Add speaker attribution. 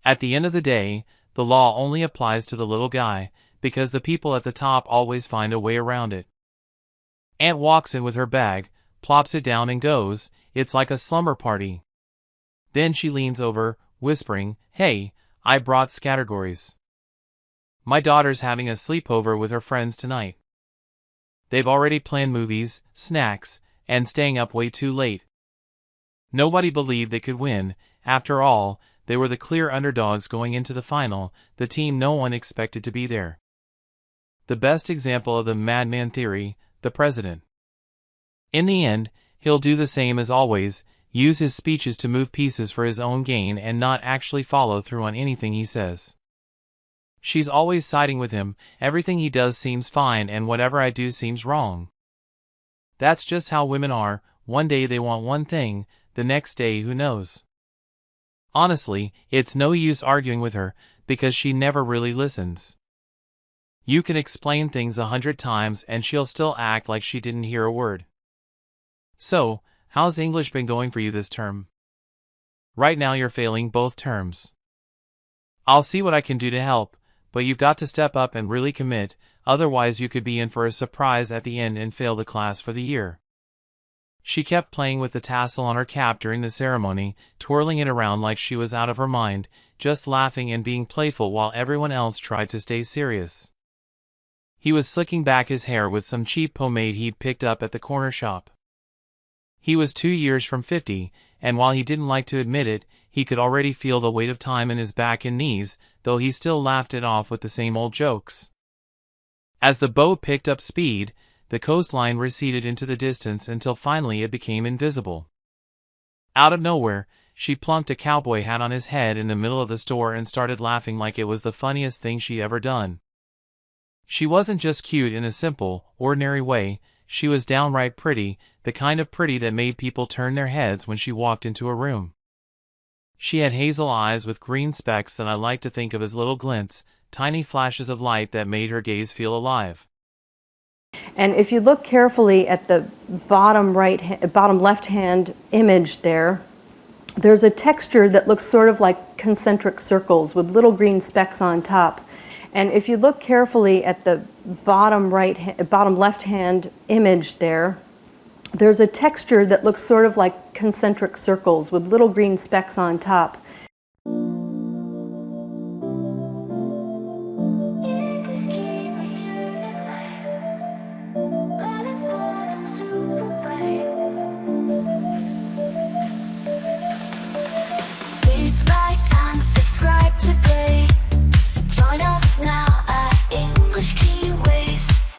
Speaker 1: At the end of the day, the law only applies to the little guy, because the people at the top always find a way around it. Aunt walks in with her bag, plops it down and goes. It's like a slumber party. Then she leans over, whispering, "Hey, I brought Scattergories. My daughter's having a sleepover with her friends tonight. They've already planned movies, snacks, and staying up way too late." Nobody believed they could win. After all, they were the clear underdogs going into the final, the team no one expected to be there. The best example of the madman theory, the president. In the end, he'll do the same as always, use his speeches to move pieces for his own gain and not actually follow through on anything he says. She's always siding with him, everything he does seems fine and whatever I do seems wrong. That's just how women are, one day they want one thing, the next day who knows. Honestly, it's no use arguing with her, because she never really listens. You can explain things 100 times and she'll still act like she didn't hear a word. So, how's English been going for you this term? Right now you're failing both terms. I'll see what I can do to help, but you've got to step up and really commit, otherwise you could be in for a surprise at the end and fail the class for the year. She kept playing with the tassel on her cap during the ceremony, twirling it around like she was out of her mind, just laughing and being playful while everyone else tried to stay serious. He was slicking back his hair with some cheap pomade he'd picked up at the corner shop. He was 2 years from 50, and while he didn't like to admit it, he could already feel the weight of time in his back and knees, though he still laughed it off with the same old jokes. As the boat picked up speed, the coastline receded into the distance until finally it became invisible. Out of nowhere, she plunked a cowboy hat on his head in the middle of the store and started laughing like it was the funniest thing she'd ever done. She wasn't just cute in a simple, ordinary way, she was downright pretty, the kind of pretty that made people turn their heads when she walked into a room. She had hazel eyes with green specks that I like to think of as little glints, tiny flashes of light that made her gaze feel alive.
Speaker 2: And if you look carefully at the bottom left-hand image there, there's a texture that looks sort of like concentric circles with little green specks on top. And if you look carefully at the bottom left-hand image there, there's a texture that looks sort of like concentric circles with little green specks on top.